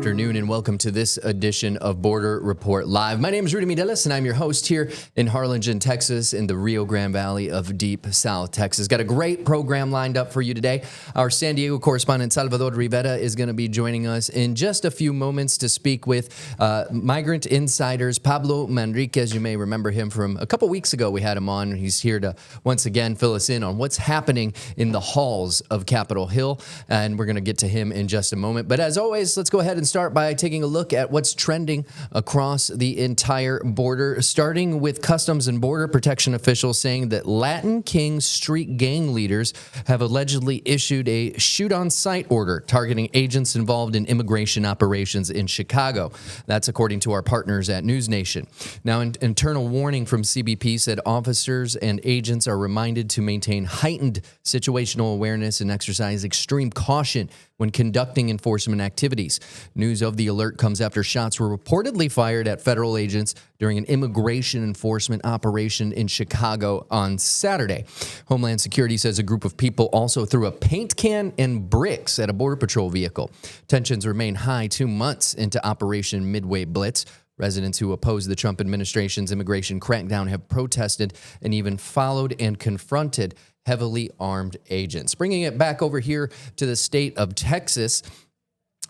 afternoon, and welcome to this edition of Border Report Live. My name is Rudy Midelis, and I'm your host here in Harlingen, Texas, in the Rio Grande Valley of deep South Texas. Got a great program lined up for you today. Our San Diego correspondent, Salvador Rivera, is going to be joining us in just a few moments to speak with Migrant Insider's Pablo Manríquez. You may remember him from a couple weeks ago. We had him on. He's here to once again fill us in on what's happening in the halls of Capitol Hill, and we're going to get to him in just a moment. But as always, let's go ahead and start by taking a look at what's trending across the entire border, starting with Customs and Border Protection officials saying that Latin King street gang leaders have allegedly issued a shoot-on-sight order targeting agents involved in immigration operations in Chicago. That's according to our partners at News Nation. Now, an internal warning from CBP said officers and agents are reminded to maintain heightened situational awareness and exercise extreme caution when conducting enforcement activities. News of the alert comes after shots were reportedly fired at federal agents during an immigration enforcement operation in Chicago on Saturday. Homeland Security says a group of people also threw a paint can and bricks at a Border Patrol vehicle. Tensions remain high 2 months into Operation Midway Blitz. Residents who oppose the Trump administration's immigration crackdown have protested and even followed and confronted heavily armed agents. Bringing it back over here to the state of Texas,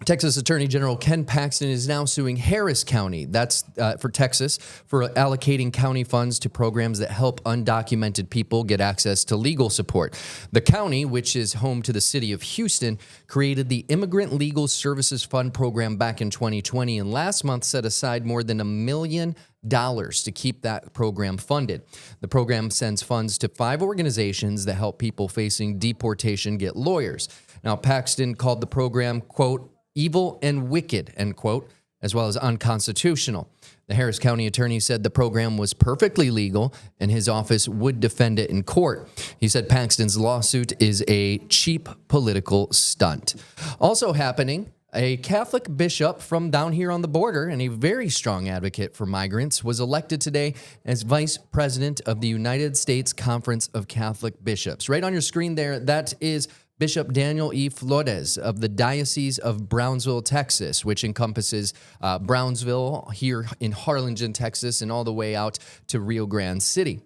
Texas Attorney General Ken Paxton is now suing Harris County, that's for Texas, for allocating county funds to programs that help undocumented people get access to legal support. The county, which is home to the city of Houston, created the Immigrant Legal Services Fund program back in 2020, and last month set aside more than $1 million to keep that program funded. The program sends funds to 5 organizations that help people facing deportation get lawyers. Now, Paxton called the program, quote, evil and wicked, end quote, as well as unconstitutional. The Harris County attorney said the program was perfectly legal and his office would defend it in court. He said Paxton's lawsuit is a cheap political stunt. Also happening, a Catholic bishop from down here on the border and a very strong advocate for migrants was elected today as vice president of the United States Conference of Catholic Bishops. Right on your screen there, that is Bishop Daniel E. Flores of the Diocese of Brownsville, Texas, which encompasses Brownsville here in Harlingen, Texas, and all the way out to Rio Grande City.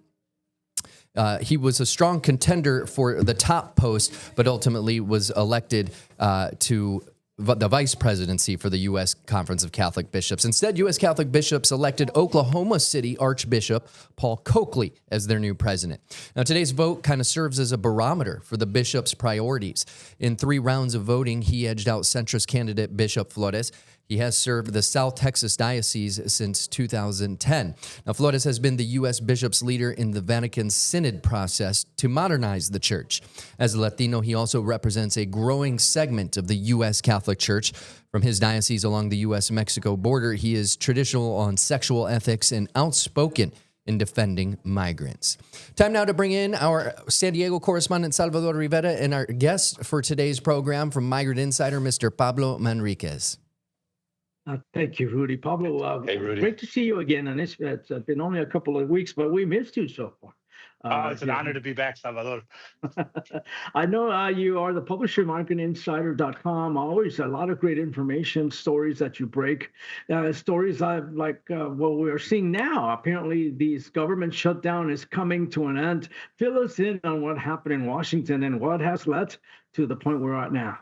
He was a strong contender for the top post, but ultimately was elected to the vice presidency for the U.S. Conference of Catholic Bishops. Instead, U.S. Catholic bishops elected Oklahoma City Archbishop Paul Coakley as their new president. Now, today's vote kind of serves as a barometer for the bishop's priorities. In 3 rounds of voting, he edged out centrist candidate Bishop Flores. He has served the South Texas Diocese since 2010. Now, Flores has been the U.S. bishop's leader in the Vatican's synod process to modernize the church. As a Latino, he also represents a growing segment of the U.S. Catholic Church. From his diocese along the U.S.-Mexico border, he is traditional on sexual ethics and outspoken in defending migrants. Time now to bring in our San Diego correspondent, Salvador Rivera, and our guest for today's program from Migrant Insider, Mr. Pablo Manríquez. Thank you, Rudy. Pablo, Hey, Rudy. great to see you again. And it's been only a couple of weeks, but we missed you so far. It's an honor to be back, Salvador. I know you are the publisher, MigrantInsider.com. Always a lot of great information, stories that you break. Stories like what we are seeing now. Apparently, this government shutdown is coming to an end. Fill us in on what happened in Washington and what has led to the point we're at now.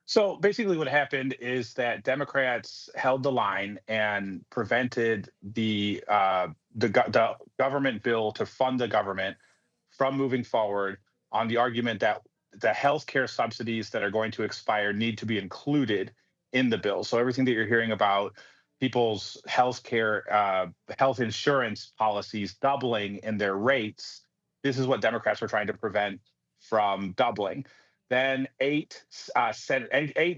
So basically what happened is that Democrats held the line and prevented the government bill to fund the government from moving forward on the argument that the health care subsidies that are going to expire need to be included in the bill. So everything that you're hearing about people's health care, health insurance policies doubling in their rates, this is what Democrats were trying to prevent from doubling. Then eight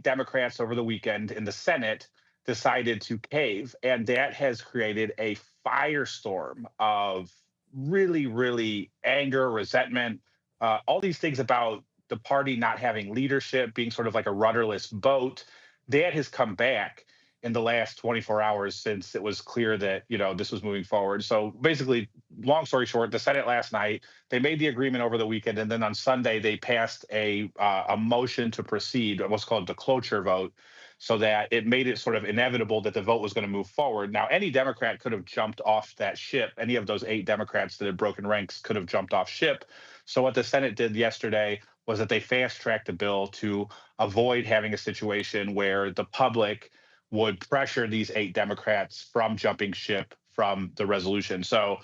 Democrats over the weekend in the Senate decided to cave, and that has created a firestorm of really, really anger, resentment, all these things about the party not having leadership, being sort of like a rudderless boat. That has come back in the last 24 hours since it was clear that, this was moving forward. So basically, long story short, the Senate last night, they made the agreement over the weekend, and then on Sunday they passed a motion to proceed, what's called the cloture vote, so that it made it sort of inevitable that the vote was going to move forward. Now, any Democrat could have jumped off that ship. Any of those 8 Democrats that had broken ranks could have jumped off ship. So what the Senate did yesterday was that they fast-tracked the bill to avoid having a situation where the public would pressure these 8 Democrats from jumping ship from the resolution. So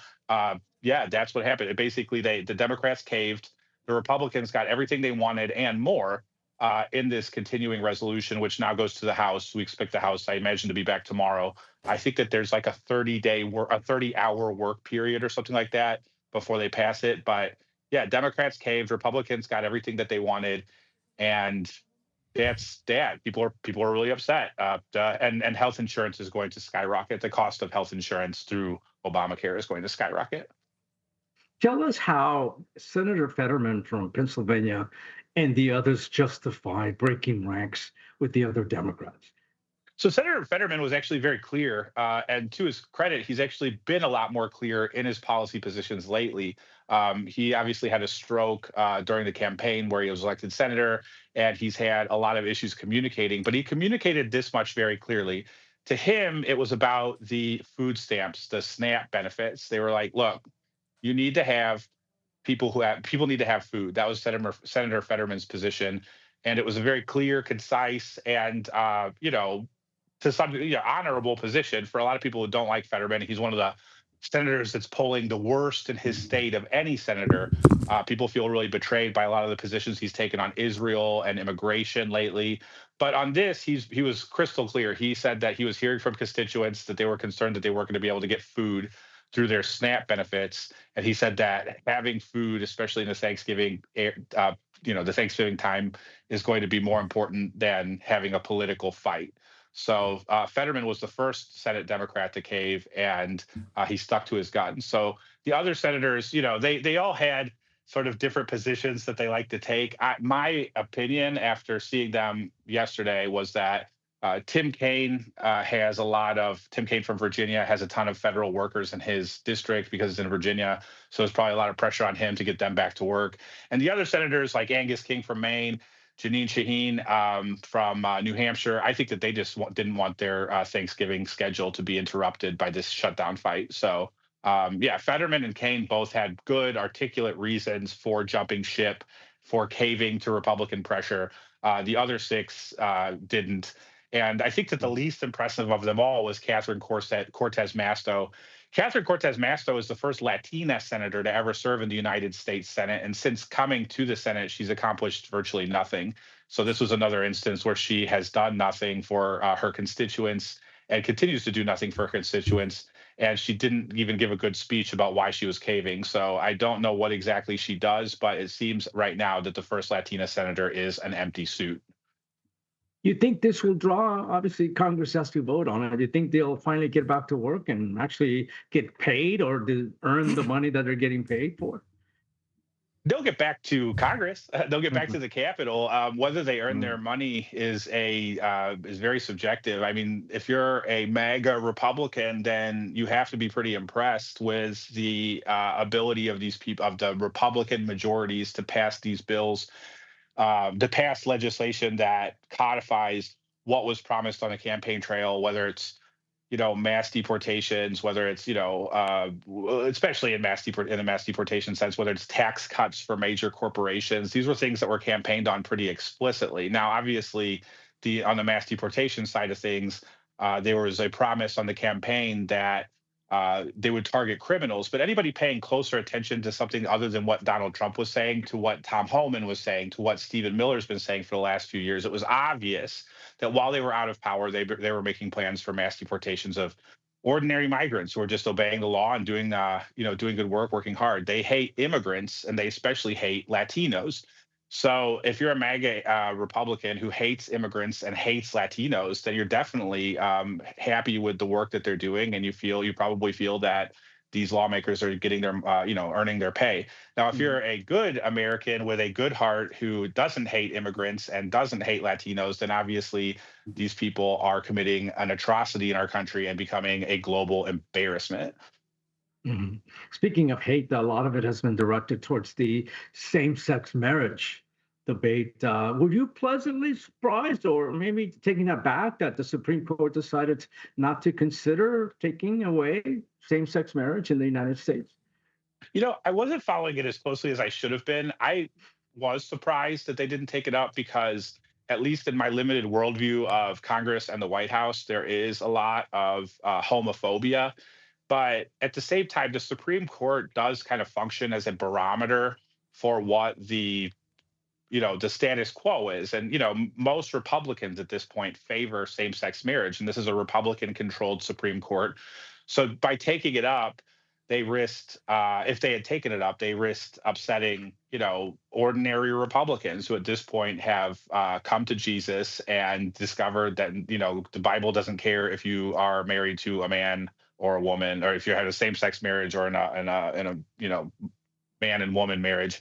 yeah, that's what happened. Basically, the Democrats caved. The Republicans got everything they wanted and more in this continuing resolution, which now goes to the House. We expect the House, I imagine, to be back tomorrow. I think that there's like a 30-hour work period or something like that before they pass it. But yeah, Democrats caved. Republicans got everything that they wanted, and that's that. People are really upset. And health insurance is going to skyrocket. The cost of health insurance through Obamacare is going to skyrocket. Tell us how Senator Fetterman from Pennsylvania and the others justify breaking ranks with the other Democrats. So Senator Fetterman was actually very clear, and to his credit, he's actually been a lot more clear in his policy positions lately. He obviously had a stroke during the campaign where he was elected senator, and he's had a lot of issues communicating, but he communicated this much very clearly. To him, it was about the food stamps, the SNAP benefits. They were like, look, you need to have people need to have food. That was Senator Fetterman's position, and it was a very clear, concise, and to some honorable position for a lot of people who don't like Fetterman. He's one of the senators that's polling the worst in his state of any senator. People feel really betrayed by a lot of the positions he's taken on Israel and immigration lately. But on this, he was crystal clear. He said that he was hearing from constituents that they were concerned that they weren't going to be able to get food through their SNAP benefits, and he said that having food, especially in the the Thanksgiving time, is going to be more important than having a political fight. So Fetterman was the first Senate Democrat to cave, and he stuck to his guns. So the other senators, they all had sort of different positions that they like to take. My opinion after seeing them yesterday was that Tim Kaine from Virginia has a ton of federal workers in his district because it's in Virginia. So there's probably a lot of pressure on him to get them back to work. And the other senators like Angus King from Maine, Janine Shaheen from New Hampshire, I think that they just didn't want their Thanksgiving schedule to be interrupted by this shutdown fight. So yeah, Fetterman and Kaine both had good articulate reasons for jumping ship, for caving to Republican pressure. The other 6 didn't. And I think that the least impressive of them all was Catherine Cortez Masto. Catherine Cortez Masto is the first Latina senator to ever serve in the United States Senate. And since coming to the Senate, she's accomplished virtually nothing. So this was another instance where she has done nothing for her constituents and continues to do nothing for her constituents. And she didn't even give a good speech about why she was caving. So I don't know what exactly she does, but it seems right now that the first Latina senator is an empty suit. You think this will draw? Obviously, Congress has to vote on it. Do you think they'll finally get back to work and actually get paid or earn the money that they're getting paid for? They'll get back to Congress. They'll get back to the Capitol. Whether they earn their money is very subjective. I mean, if you're a MAGA Republican, then you have to be pretty impressed with the ability of these people, of the Republican majorities, to pass these bills, to pass legislation that codifies what was promised on the campaign trail, whether it's mass deportations, whether it's especially in the mass deportation sense, whether it's tax cuts for major corporations. These were things that were campaigned on pretty explicitly. Now, obviously, on the mass deportation side of things, there was a promise on the campaign that they would target criminals, but anybody paying closer attention to something other than what Donald Trump was saying, to what Tom Homan was saying, to what Stephen Miller's been saying for the last few years, it was obvious that while they were out of power, they were making plans for mass deportations of ordinary migrants who are just obeying the law and doing good work, working hard. They hate immigrants, and they especially hate Latinos. So if you're a MAGA Republican who hates immigrants and hates Latinos, then you're definitely happy with the work that they're doing, and you probably feel that these lawmakers are getting their earning their pay. Now, if you're a good American with a good heart who doesn't hate immigrants and doesn't hate Latinos, then obviously these people are committing an atrocity in our country and becoming a global embarrassment. Mhm. Speaking of hate, a lot of it has been directed towards the same-sex marriage debate. Were you pleasantly surprised, or maybe taken aback that the Supreme Court decided not to consider taking away same-sex marriage in the United States? I wasn't following it as closely as I should have been. I was surprised that they didn't take it up because, at least in my limited worldview of Congress and the White House, there is a lot of homophobia. But at the same time, the Supreme Court does kind of function as a barometer for what the status quo is. And most Republicans at this point favor same-sex marriage, and this is a Republican controlled Supreme Court. So by taking it up, they risked, if they had taken it up, they risked upsetting ordinary Republicans who at this point have come to Jesus and discovered that the Bible doesn't care if you are married to a man or a woman, or if you had a same-sex marriage, or in a man and woman marriage.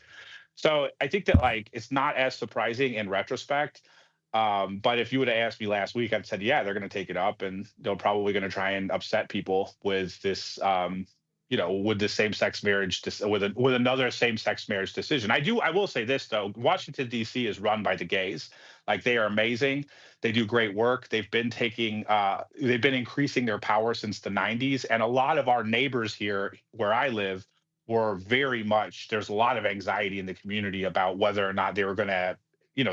So I think that, like, it's not as surprising in retrospect. But if you would have asked me last week, I'd said, yeah, they're going to take it up, and they're probably going to try and upset people with this, with this same-sex marriage, with another same-sex marriage decision. I will say this though: Washington D.C. is run by the gays. Like, they are amazing. They do great work. They've been increasing their power since the '90s, and a lot of our neighbors here where I live were very much. There's a lot of anxiety in the community about whether or not they were going to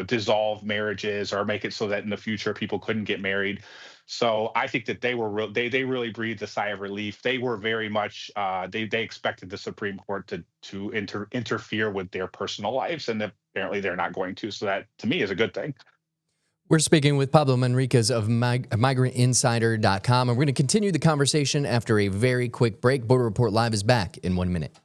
dissolve marriages or make it so that in the future people couldn't get married. So I think that they really breathed a sigh of relief. They were very much they expected the Supreme Court to interfere with their personal lives, and apparently they're not going to. So that, to me, is a good thing. We're speaking with Pablo Manríquez of MigrantInsider.com, and we're going to continue the conversation after a very quick break. Border Report Live is back in 1 minute.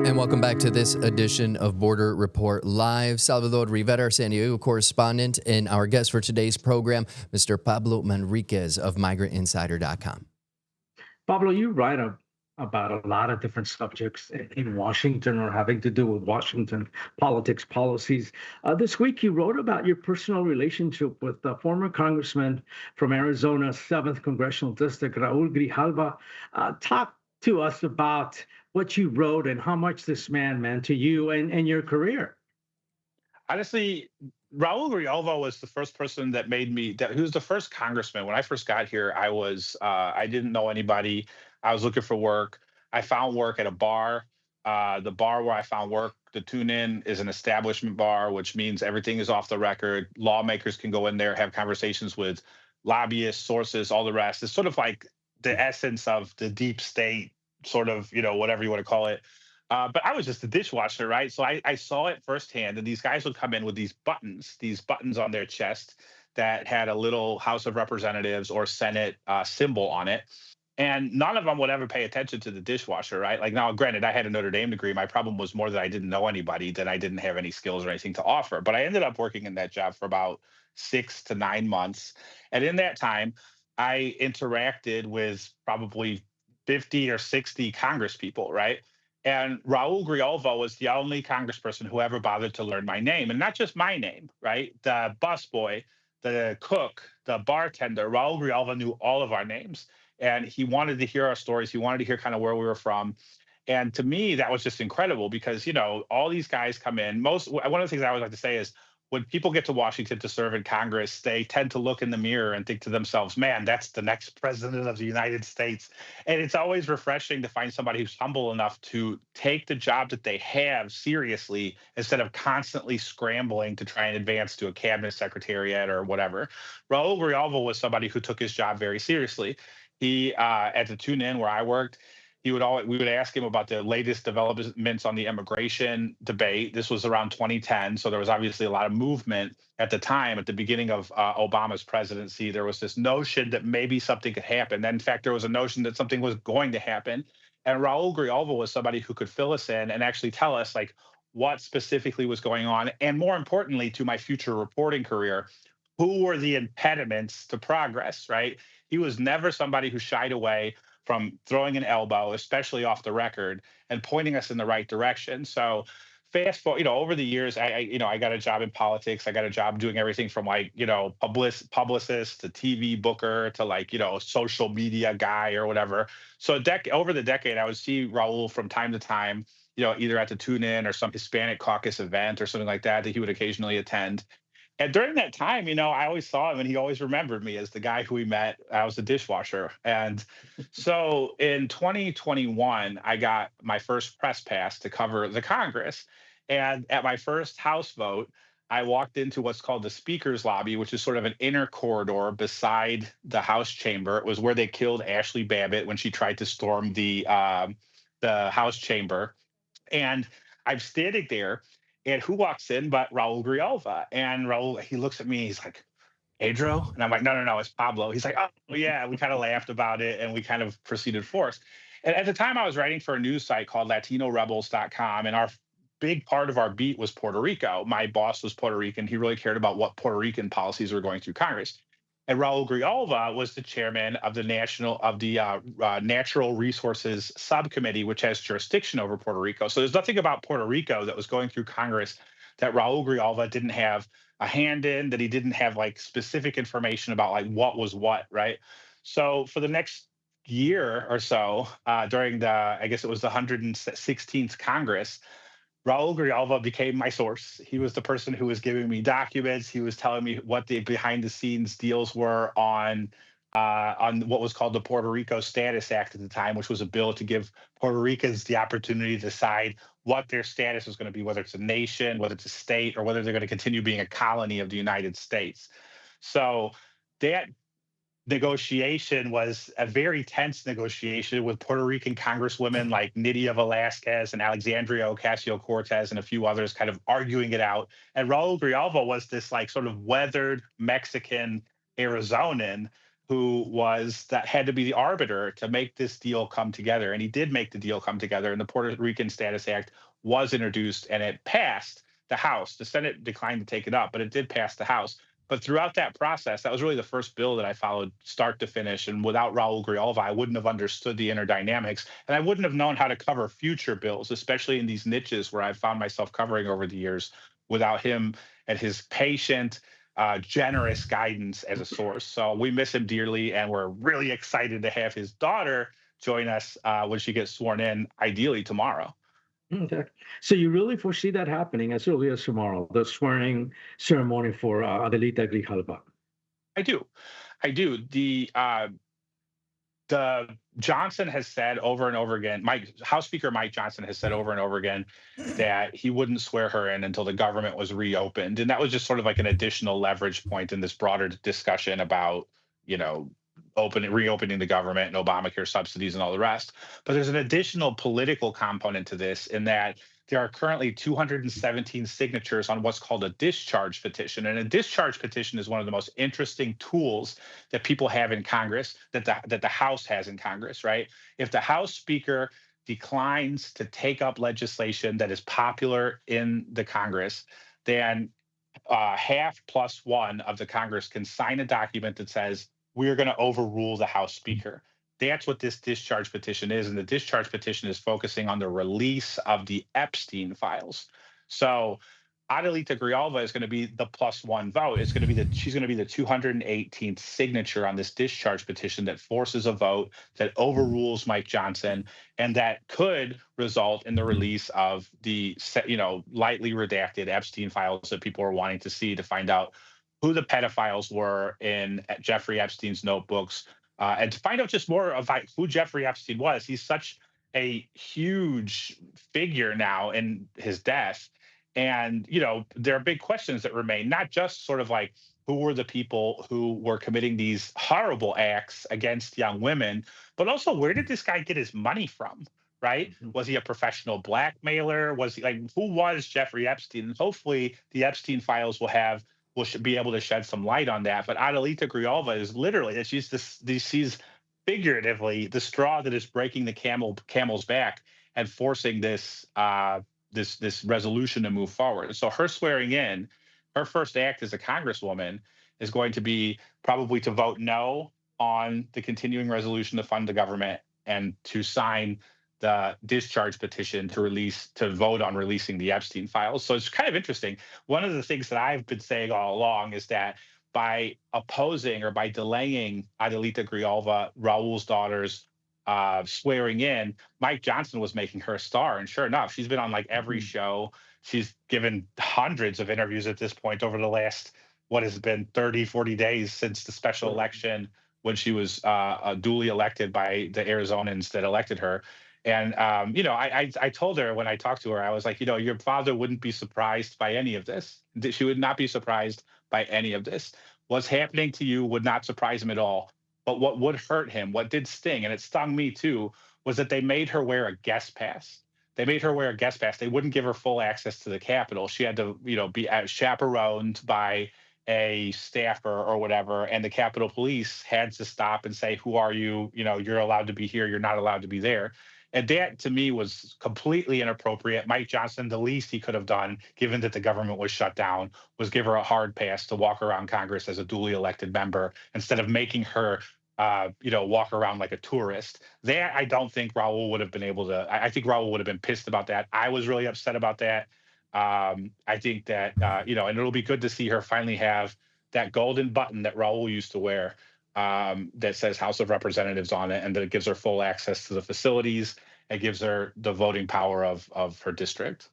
And welcome back to this edition of Border Report Live. Salvador Rivera, San Diego correspondent, and our guest for today's program, Mr. Pablo Manríquez of MigrantInsider.com. Pablo, you write about a lot of different subjects in Washington or having to do with Washington politics, policies. This week, you wrote about your personal relationship with the former Congressman from Arizona's 7th Congressional District, Raul Grijalva. Talk to us about what you wrote and how much this man meant to you and your career. Honestly, Raul Grijalva was the first person that made me. He was the first congressman. When I first got here, I didn't know anybody. I was looking for work. I found work at a bar. The bar where I found work, the Tune In, is an establishment bar, which means everything is off the record. Lawmakers can go in there, have conversations with lobbyists, sources, all the rest. It's sort of like the essence of the deep state, sort of, whatever you want to call it. But I was just a dishwasher, right? So I saw it firsthand. And these guys would come in with these buttons on their chest that had a little House of Representatives or Senate symbol on it. And none of them would ever pay attention to the dishwasher, right? Like, now, granted, I had a Notre Dame degree. My problem was more that I didn't know anybody, that I didn't have any skills or anything to offer. But I ended up working in that job for about 6 to 9 months. And in that time, I interacted with probably 50 or 60 Congress people, right? And Raul Grijalva was the only congressperson who ever bothered to learn my name, and not just my name, right? The busboy, the cook, the bartender, Raul Grijalva knew all of our names, and he wanted to hear our stories. He wanted to hear kind of where we were from. And to me, that was just incredible because, all these guys come in. One of the things I always like to say is, when people get to Washington to serve in Congress, they tend to look in the mirror and think to themselves, man, that's the next president of the United States. And it's always refreshing to find somebody who's humble enough to take the job that they have seriously instead of constantly scrambling to try and advance to a cabinet secretariat or whatever. Raul Grijalva was somebody who took his job very seriously. He, at the Tune In where I worked, we would ask him about the latest developments on the immigration debate. This was around 2010, so there was obviously a lot of movement at the time. At the beginning of Obama's presidency, there was this notion that maybe something could happen. Then, in fact, there was a notion that something was going to happen. And Raul Grijalva was somebody who could fill us in and actually tell us, like, what specifically was going on, and more importantly, to my future reporting career, who were the impediments to progress. Right? He was never somebody who shied away from throwing an elbow, especially off the record, and pointing us in the right direction. So fast forward, over the years, I got a job in politics. I got a job doing everything from like, publicist to TV booker to like, social media guy or whatever. So over the decade, I would see Raul from time to time, either at the tune in or some Hispanic caucus event or something like that he would occasionally attend. And during that time, I always saw him and he always remembered me as the guy who he met. I was a dishwasher. And so in 2021, I got my first press pass to cover the Congress. And at my first House vote, I walked into what's called the Speaker's Lobby, which is sort of an inner corridor beside the House chamber. It was where they killed Ashley Babbitt when she tried to storm the House chamber. And I'm standing there, and who walks in but Raul Grijalva? And Raul, he looks at me, he's like, Pedro? And I'm like, no, no, no, it's Pablo. He's like, oh, yeah. We kind of laughed about it and we kind of proceeded forth. And at the time, I was writing for a news site called LatinoRebels.com, and our big part of our beat was Puerto Rico. My boss was Puerto Rican. He really cared about what Puerto Rican policies were going through Congress. And Raul Grijalva was the chairman of the Natural Resources Subcommittee, which has jurisdiction over Puerto Rico. So there's nothing about Puerto Rico that was going through Congress that Raul Grijalva didn't have a hand in, that he didn't have like specific information about like what was what, right? So for the next year or so, during I guess it was the 116th Congress, Raul Grijalva became my source. He was the person who was giving me documents. He was telling me what the behind the scenes deals were on what was called the Puerto Rico Status Act at the time, which was a bill to give Puerto Ricans the opportunity to decide what their status was going to be, whether it's a nation, whether it's a state, or whether they're going to continue being a colony of the United States. So that negotiation was a very tense negotiation with Puerto Rican congresswomen like Nydia Velázquez and Alexandria Ocasio-Cortez and a few others kind of arguing it out. And Raul Grijalva was this like sort of weathered Mexican Arizonan who had to be the arbiter to make this deal come together. And he did make the deal come together. And the Puerto Rican Status Act was introduced and it passed the House. The Senate declined to take it up, but it did pass the House. But throughout that process, that was really the first bill that I followed start to finish. And without Raul Grijalva, I wouldn't have understood the inner dynamics. And I wouldn't have known how to cover future bills, especially in these niches where I've found myself covering over the years without him and his patient, generous guidance as a source. So we miss him dearly. And we're really excited to have his daughter join us when she gets sworn in, ideally tomorrow. Okay. So you really foresee that happening as early as tomorrow, the swearing ceremony for Adelita Grijalva? I do. The Johnson has said over and over again, House Speaker Mike Johnson has said over and over again that he wouldn't swear her in until the government was reopened. And that was just sort of like an additional leverage point in this broader discussion about, reopening the government and Obamacare subsidies and all the rest. But there's an additional political component to this in that there are currently 217 signatures on what's called a discharge petition. And a discharge petition is one of the most interesting tools that people have in Congress, that the House has in Congress, right? If the House Speaker declines to take up legislation that is popular in the Congress, then half plus one of the Congress can sign a document that says, we're going to overrule the House Speaker. That's what this discharge petition is. And the discharge petition is focusing on the release of the Epstein files. So Adelita Grijalva is going to be the plus one vote. She's going to be the 218th signature on this discharge petition that forces a vote that overrules Mike Johnson and that could result in the release of the, lightly redacted Epstein files that people are wanting to see to find out who the pedophiles were in Jeffrey Epstein's notebooks, and to find out just more about who Jeffrey Epstein was. He's such a huge figure now in his death. And, there are big questions that remain, not just sort of like who were the people who were committing these horrible acts against young women, but also where did this guy get his money from, right? Mm-hmm. Was he a professional blackmailer? Was he who was Jeffrey Epstein? And hopefully the Epstein files will be able to shed some light on that. But Adelita Grijalva is literally, she's figuratively the straw that is breaking the camel's back and forcing this resolution to move forward. So her swearing in, her first act as a congresswoman is going to be probably to vote no on the continuing resolution to fund the government and to sign the discharge petition to vote on releasing the Epstein files. So it's kind of interesting. One of the things that I've been saying all along is that by opposing or by delaying Adelita Grijalva, Raul's daughter's swearing in, Mike Johnson was making her a star. And sure enough, she's been on like every show. She's given hundreds of interviews at this point over the last, what has been 30, 40 days since the special election when she was duly elected by the Arizonans that elected her. And, I told her when I talked to her, I was like, your father wouldn't be surprised by any of this. She would not be surprised by any of this. What's happening to you would not surprise him at all. But what would hurt him, what did sting, and it stung me too, was that they made her wear a guest pass. They made her wear a guest pass. They wouldn't give her full access to the Capitol. She had to, be chaperoned by a staffer or whatever, and the Capitol Police had to stop and say, "Who are you? You're allowed to be here. You're not allowed to be there." And that, to me, was completely inappropriate. Mike Johnson, the least he could have done, given that the government was shut down, was give her a hard pass to walk around Congress as a duly elected member instead of making her, walk around like a tourist. That, I don't think Raul would have been able to. I think Raul would have been pissed about that. I was really upset about that. I think that, and it'll be good to see her finally have that golden button that Raul used to wear, that says House of Representatives on it, and that it gives her full access to the facilities. It gives her the voting power of her district.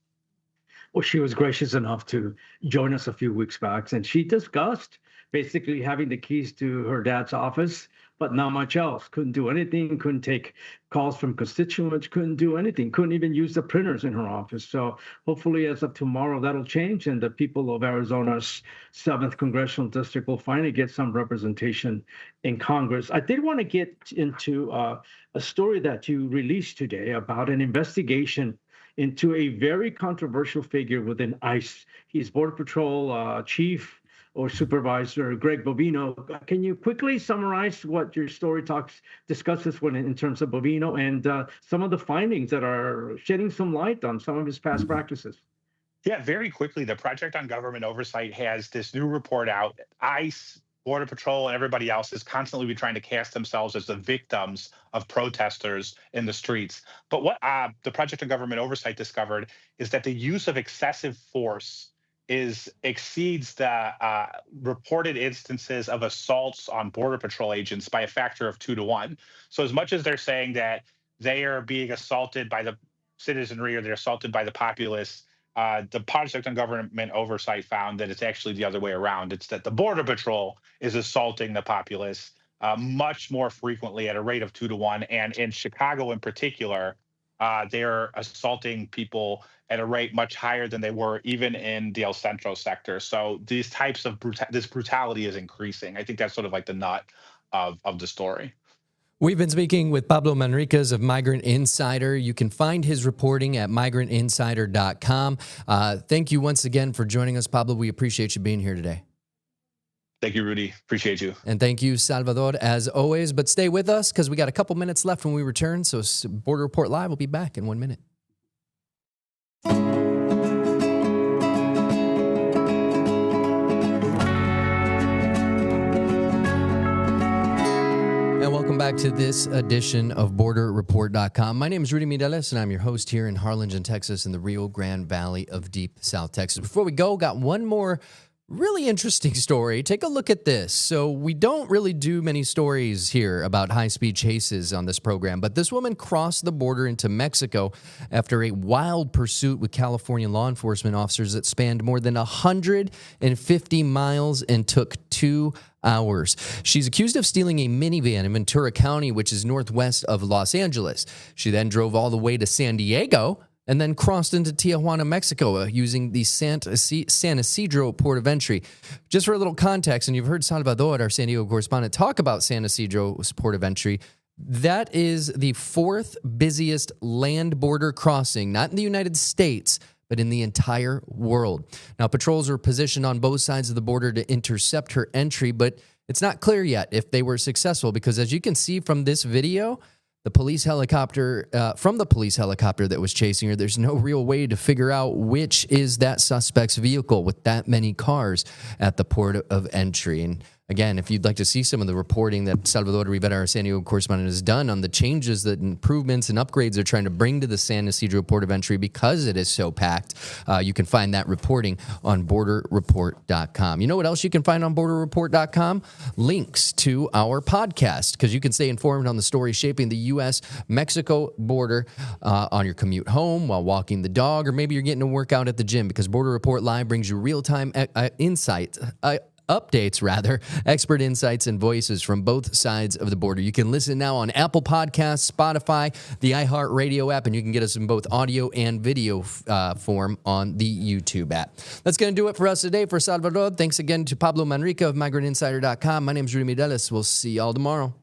Well, she was gracious enough to join us a few weeks back, and she discussed basically having the keys to her dad's office, but not much else. Couldn't do anything, couldn't take calls from constituents, couldn't do anything, couldn't even use the printers in her office. So hopefully as of tomorrow, that'll change, and the people of Arizona's 7th Congressional District will finally get some representation in Congress. I did want to get into a story that you released today about an investigation into a very controversial figure within ICE. He's Border Patrol Chief or Supervisor Greg Bovino. Can you quickly summarize what your story discusses in terms of Bovino and some of the findings that are shedding some light on some of his past practices? Yeah, very quickly, the Project on Government Oversight has this new report out. ICE, Border Patrol, and everybody else is constantly be trying to cast themselves as the victims of protesters in the streets. But what the Project on Government Oversight discovered is that the use of excessive force exceeds the reported instances of assaults on Border Patrol agents by a factor of 2 to 1. So as much as they're saying that they are being assaulted by the citizenry or they're assaulted by the populace, the Project on Government Oversight found that it's actually the other way around. It's that the Border Patrol is assaulting the populace much more frequently at a rate of 2 to 1. And in Chicago in particular, they're assaulting people at a rate much higher than they were even in the El Centro sector. So these types of this brutality is increasing. I think that's sort of like the nut of the story. We've been speaking with Pablo Manríquez of Migrant Insider. You can find his reporting at migrantinsider.com. Thank you once again for joining us, Pablo. We appreciate you being here today. Thank you, Rudy. Appreciate you. And thank you, Salvador, as always. But stay with us because we got a couple minutes left when we return. So Border Report Live will be back in 1 minute. And welcome back to this edition of BorderReport.com. My name is Rudy Mireles, and I'm your host here in Harlingen, Texas, in the Rio Grande Valley of deep South Texas. Before we go, got one more really interesting story. Take a look at this. So we don't really do many stories here about high-speed chases on this program, but this woman crossed the border into Mexico after a wild pursuit with California law enforcement officers that spanned more than 150 miles and took 2 hours. She's accused of stealing a minivan in Ventura County, which is northwest of Los Angeles. She then drove all the way to San Diego and then crossed into Tijuana, Mexico, using the San Isidro port of entry. Just for a little context, and you've heard Salvador, our San Diego correspondent, talk about San Isidro's port of entry. That is the 4th busiest land border crossing, not in the United States, but in the entire world. Now, patrols are positioned on both sides of the border to intercept her entry, but it's not clear yet if they were successful because, as you can see from this video, the police helicopter, from the police helicopter that was chasing her, there's no real way to figure out which is that suspect's vehicle with that many cars at the port of entry. And Again, if you'd like to see some of the reporting that Salvador Rivera, our San Diego correspondent, has done on the changes, that improvements and upgrades they're trying to bring to the San Ysidro port of entry because it is so packed, you can find that reporting on borderreport.com. You know what else you can find on borderreport.com? Links to our podcast, because you can stay informed on the story shaping the U.S.-Mexico border on your commute home, while walking the dog, or maybe you're getting a workout at the gym, because Border Report Live brings you real-time updates, expert insights and voices from both sides of the border. You can listen now on Apple Podcasts, Spotify, the iHeartRadio app, and you can get us in both audio and video form on the YouTube app. That's going to do it for us today. For Salvador, thanks again to Pablo Manríquez of MigrantInsider.com. My name is Rudy Mideles. We'll see y'all tomorrow.